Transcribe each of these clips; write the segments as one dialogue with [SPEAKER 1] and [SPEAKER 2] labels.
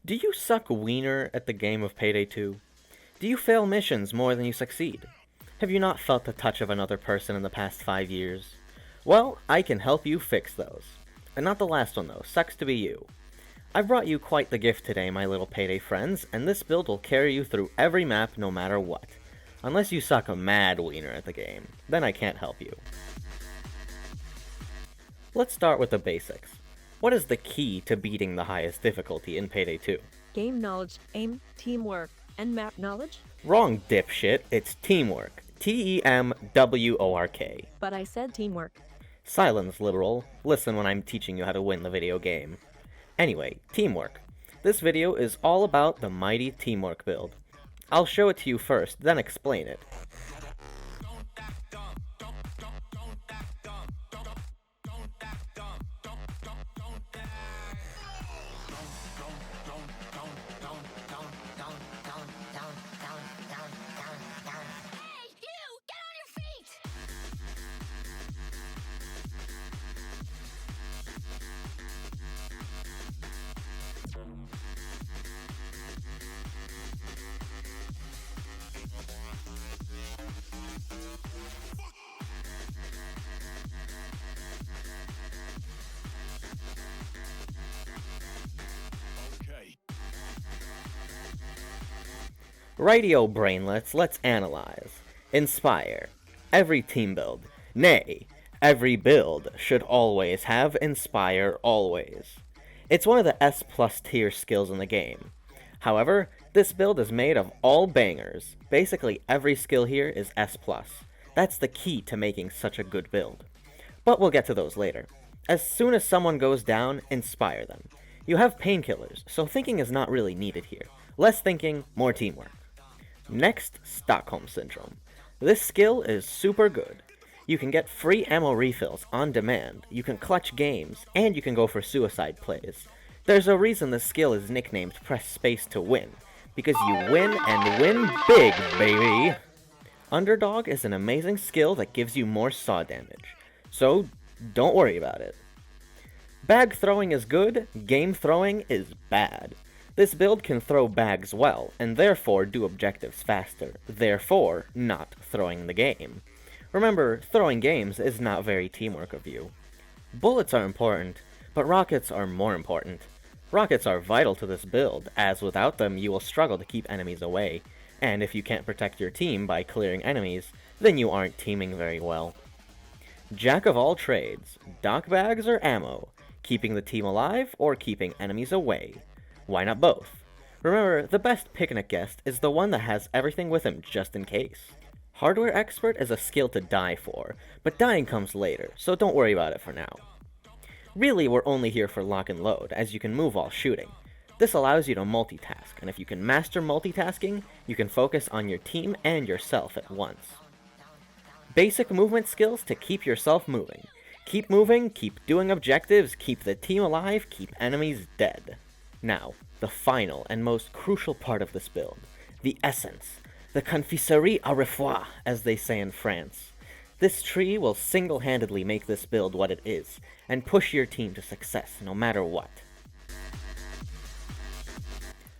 [SPEAKER 1] Do you suck wiener at the game of Payday 2? Do you fail missions more than you succeed? Have you not felt the touch of another person in the past 5 years? Well, I can help you fix those. And not the last one though, sucks to be you. I've brought you quite the gift today, my little Payday friends, and this build will carry you through every map no matter what. Unless you suck a mad wiener at the game, then I can't help you. Let's start with the basics. What is the key to beating the highest difficulty in Payday 2?
[SPEAKER 2] Game knowledge, aim, teamwork, and map knowledge?
[SPEAKER 1] Wrong, dipshit. It's teamwork. T-E-M-W-O-R-K.
[SPEAKER 2] But I said teamwork.
[SPEAKER 1] Silence, liberal. Listen when I'm teaching you how to win the video game. Anyway, teamwork. This video is all about the mighty teamwork build. I'll show it to you first, then explain it. Rightio, brainlets, let's analyze. Inspire. Every team build, nay, every build should always have Inspire always. It's one of the S+ tier skills in the game. However, this build is made of all bangers. Basically every skill here is S+. That's the key to making such a good build. But we'll get to those later. As soon as someone goes down, inspire them. You have painkillers, so thinking is not really needed here. Less thinking, more teamwork. Next, Stockholm Syndrome. This skill is super good. You can get free ammo refills on demand, you can clutch games, and you can go for suicide plays. There's a reason this skill is nicknamed Press Space to Win, because you win and win big, baby! Underdog is an amazing skill that gives you more saw damage, so don't worry about it. Bag throwing is good, game throwing is bad. This build can throw bags well, and therefore do objectives faster, therefore not throwing the game. Remember, throwing games is not very teamwork of you. Bullets are important, but rockets are more important. Rockets are vital to this build, as without them you will struggle to keep enemies away, and if you can't protect your team by clearing enemies, then you aren't teaming very well. Jack of all trades, dock bags or ammo, keeping the team alive or keeping enemies away. Why not both? Remember, the best picnic guest is the one that has everything with him just in case. Hardware expert is a skill to die for, but dying comes later, so don't worry about it for now. Really, we're only here for lock and load, as you can move while shooting. This allows you to multitask, and if you can master multitasking, you can focus on your team and yourself at once. Basic movement skills to keep yourself moving. Keep moving, keep doing objectives, keep the team alive, keep enemies dead. Now, the final and most crucial part of this build, the essence, the confiserie à refroid, as they say in France. This tree will single-handedly make this build what it is, and push your team to success no matter what.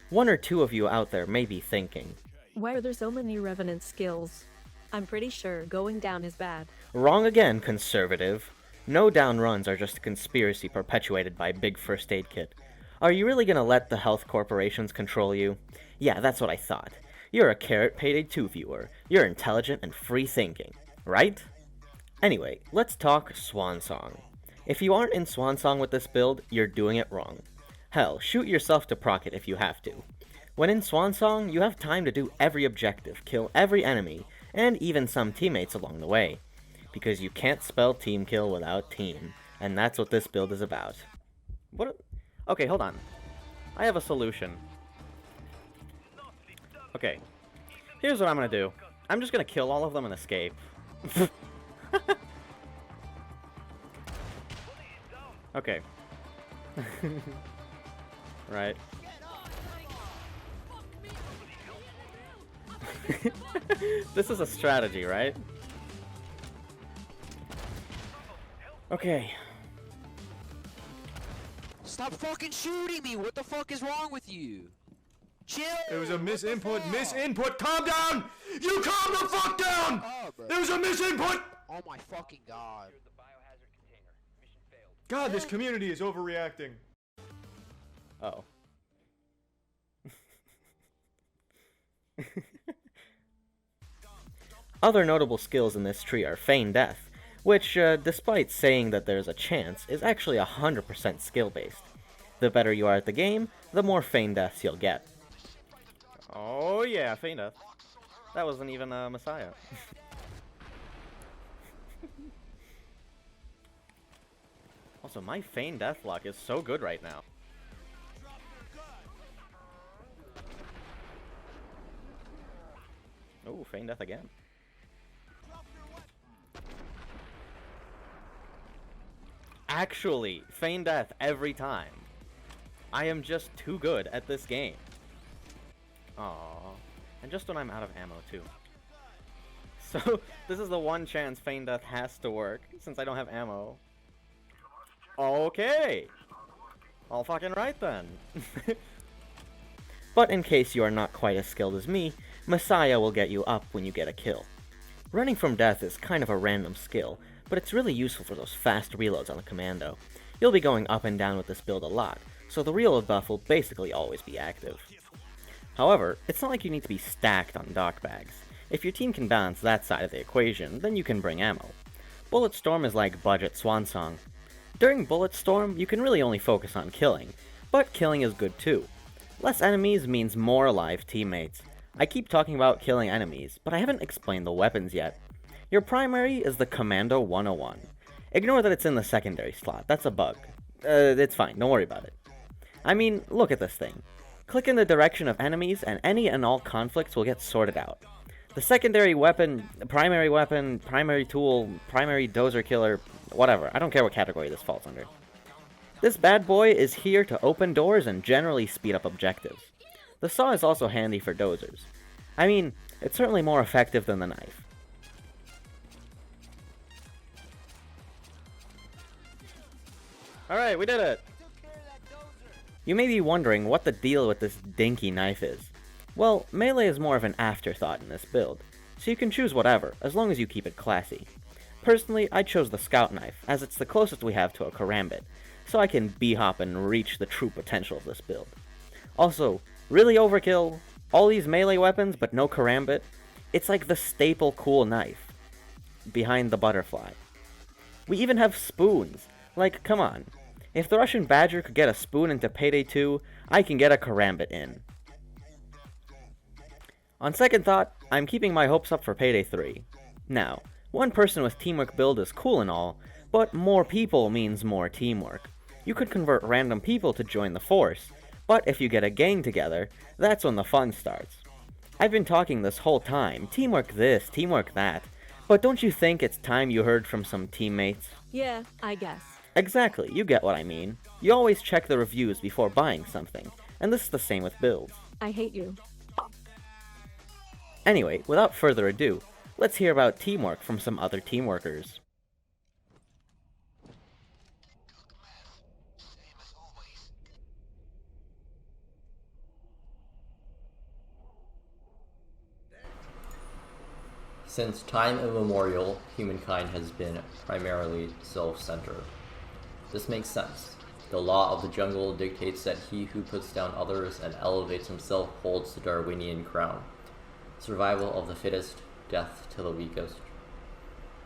[SPEAKER 1] One or two of you out there may be thinking,
[SPEAKER 2] Why are there so many Revenant skills? I'm pretty sure going down is bad.
[SPEAKER 1] wrong again, conservative. No down runs are just a conspiracy perpetuated by Big First Aid Kit. Are you really gonna let the health corporations control you? Yeah, that's what I thought. You're a carrot Payday 2 viewer. You're intelligent and free-thinking, right? Anyway, let's talk Swan Song. If you aren't in Swan Song with this build, you're doing it wrong. Hell, shoot yourself to proc it if you have to. When in Swan Song, you have time to do every objective, kill every enemy, and even some teammates along the way. Because you can't spell team kill without team, and that's what this build is about. Okay, hold on. I have a solution. Okay. Here's what I'm gonna do. I'm just gonna kill all of them and escape. Okay. Right. This is a strategy, right? Okay.
[SPEAKER 3] Stop fucking shooting me! What the fuck is wrong with you? Chill!
[SPEAKER 4] It was a misinput. Calm down! You calm the fuck down! It was a misinput!
[SPEAKER 3] Oh my fucking god.
[SPEAKER 4] God, this community is overreacting.
[SPEAKER 1] Oh. Other notable skills in this tree are Feign Death, which, despite saying that there's a chance, is actually 100% skill-based. The better you are at the game, the more Feign Deaths you'll get. Oh yeah, Feign Death. That wasn't even a Messiah. Also, my Feign Death luck is so good right now. Oh, Feign Death again. Actually, Feign Death every time. I am just too good at this game. Aww. And just when I'm out of ammo, too. So, this is the one chance Feign Death has to work, since I don't have ammo. Okay! All fucking right then. But in case you are not quite as skilled as me, Messiah will get you up when you get a kill. Running from death is kind of a random skill, but it's really useful for those fast reloads on the commando. You'll be going up and down with this build a lot, so the reload buff will basically always be active. However, it's not like you need to be stacked on dock bags. If your team can balance that side of the equation, then you can bring ammo. Bulletstorm is like budget Swansong. During Bulletstorm, you can really only focus on killing, but killing is good too. Less enemies means more alive teammates. I keep talking about killing enemies, but I haven't explained the weapons yet. Your primary is the Commando 101. Ignore that it's in the secondary slot, that's a bug. It's fine, don't worry about it. I mean, look at this thing. Click in the direction of enemies and any and all conflicts will get sorted out. The secondary weapon, primary tool, primary dozer killer, whatever, I don't care what category this falls under. This bad boy is here to open doors and generally speed up objectives. The saw is also handy for dozers. I mean, it's certainly more effective than the knife. Alright, we did it! You may be wondering what the deal with this dinky knife is. Well, melee is more of an afterthought in this build, so you can choose whatever, as long as you keep it classy. Personally, I chose the scout knife, as it's the closest we have to a karambit, so I can b-hop and reach the true potential of this build. Also, really overkill, all these melee weapons but no karambit, it's like the staple cool knife, behind the butterfly. We even have spoons, like, come on. If the Russian Badger could get a spoon into Payday 2, I can get a karambit in. On second thought, I'm keeping my hopes up for Payday 3. Now, one person with teamwork build is cool and all, but more people means more teamwork. You could convert random people to join the force, but if you get a gang together, that's when the fun starts. I've been talking this whole time, teamwork this, teamwork that, but don't you think it's time you heard from some teammates?
[SPEAKER 2] Yeah, I guess.
[SPEAKER 1] Exactly, you get what I mean. You always check the reviews before buying something, and this is the same with builds.
[SPEAKER 2] I hate you.
[SPEAKER 1] Anyway, without further ado, let's hear about teamwork from some other teamworkers.
[SPEAKER 5] Since time immemorial, humankind has been primarily self-centered. This makes sense. The law of the jungle dictates that he who puts down others and elevates himself holds the Darwinian crown. Survival of the fittest, death to the weakest.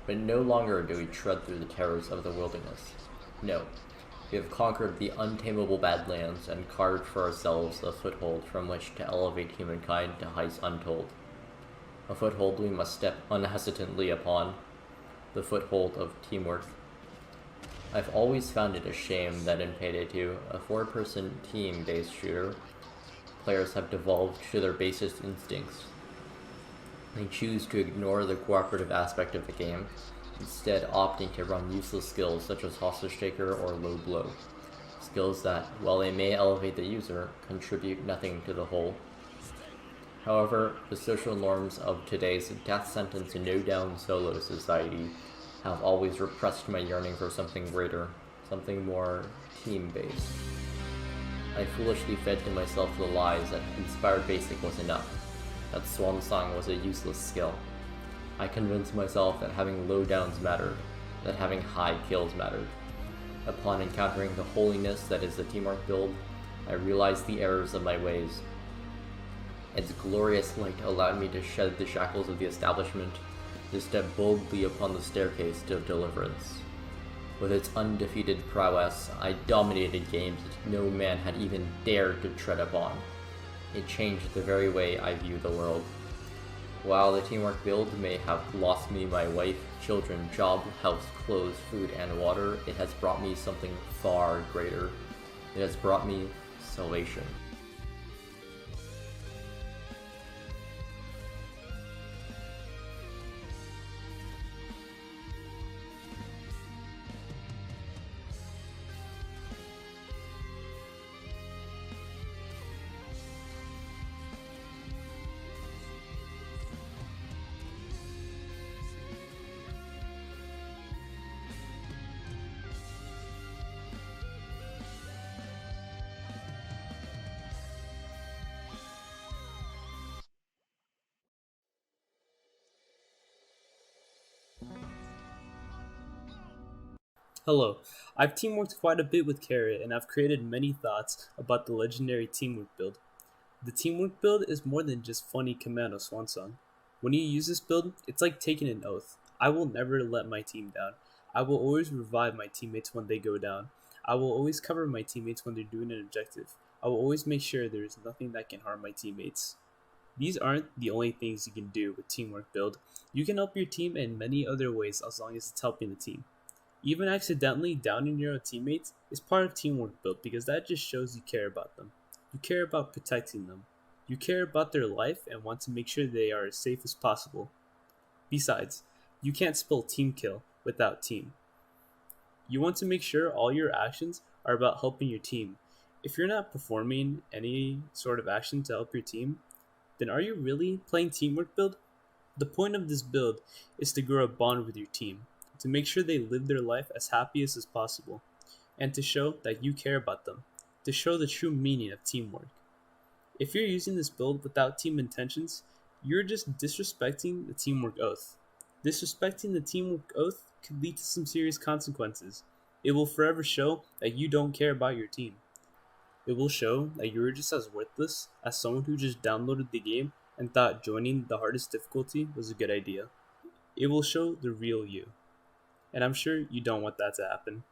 [SPEAKER 5] But no longer do we tread through the terrors of the wilderness. No, we have conquered the untamable badlands and carved for ourselves a foothold from which to elevate humankind to heights untold. A foothold we must step unhesitantly upon, the foothold of teamwork. I've always found it a shame that in Payday 2, a 4-person team-based shooter, players have devolved to their basest instincts. They choose to ignore the cooperative aspect of the game, instead opting to run useless skills such as hostage taker or low blow. Skills that, while they may elevate the user, contribute nothing to the whole. However, the social norms of today's death sentence no down solo society have always repressed my yearning for something greater, something more team-based. I foolishly fed to myself the lies that Inspire Basic was enough, that Swan Song was a useless skill. I convinced myself that having low downs mattered, that having high kills mattered. Upon encountering the holiness that is the teamwork build, I realized the errors of my ways. Its glorious light allowed me to shed the shackles of the establishment, to step boldly upon the staircase to deliverance. With its undefeated prowess, I dominated games that no man had even dared to tread upon. It changed the very way I view the world. While the teamwork build may have lost me my wife, children, job, house, clothes, food, and water, it has brought me something far greater. It has brought me salvation.
[SPEAKER 6] Hello, I've teamworked quite a bit with Carrot and I've created many thoughts about the legendary teamwork build. The teamwork build is more than just funny commando swansong. When you use this build, it's like taking an oath. I will never let my team down. I will always revive my teammates when they go down. I will always cover my teammates when they're doing an objective. I will always make sure there is nothing that can harm my teammates. These aren't the only things you can do with teamwork build. You can help your team in many other ways as long as it's helping the team. Even accidentally downing your own teammates is part of teamwork build because that just shows you care about them. You care about protecting them. You care about their life and want to make sure they are as safe as possible. Besides, you can't spell team kill without team. You want to make sure all your actions are about helping your team. If you're not performing any sort of action to help your team, then are you really playing teamwork build? The point of this build is to grow a bond with your team, to make sure they live their life as happy as possible, and to show that you care about them, to show the true meaning of teamwork. If you're using this build without team intentions, you're just disrespecting the teamwork oath. Disrespecting the teamwork oath could lead to some serious consequences. It will forever show that you don't care about your team. It will show that you're just as worthless as someone who just downloaded the game and thought joining the hardest difficulty was a good idea. It will show the real you. And I'm sure you don't want that to happen.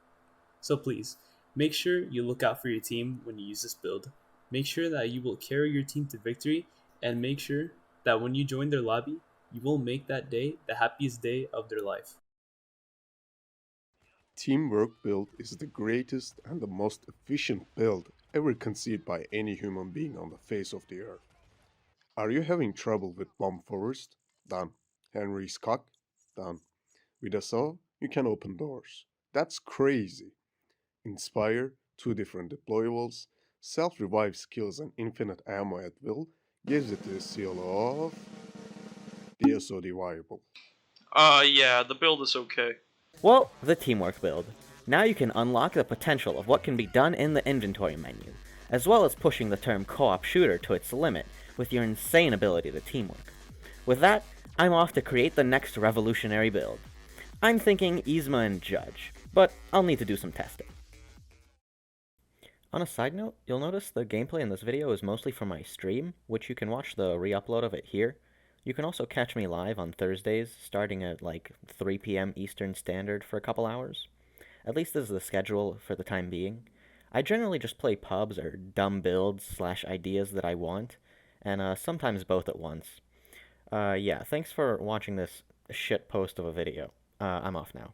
[SPEAKER 6] So please, make sure you look out for your team when you use this build. Make sure that you will carry your team to victory, and make sure that when you join their lobby, you will make that day the happiest day of their life.
[SPEAKER 7] Teamwork build is the greatest and the most efficient build ever conceived by any human being on the face of the earth. Are you having trouble with bomb forest? Done. Henry's cock? Done. With a saw, you can open doors. That's crazy. Inspire, 2 different deployables, self-revive skills and infinite ammo at will gives it the seal of DSOD viable.
[SPEAKER 8] Yeah, the build is okay.
[SPEAKER 1] Well, the teamwork build. Now you can unlock the potential of what can be done in the inventory menu, as well as pushing the term co-op shooter to its limit with your insane ability to teamwork. With that, I'm off to create the next revolutionary build. I'm thinking Yzma and Judge, but I'll need to do some testing. On a side note, you'll notice the gameplay in this video is mostly from my stream, which you can watch the re-upload of it here. You can also catch me live on Thursdays, starting at like 3 p.m. Eastern Standard for a couple hours. At least this is the schedule for the time being. I generally just play pubs or dumb builds / ideas that I want, and sometimes both at once. Yeah, thanks for watching this shit post of a video. I'm off now.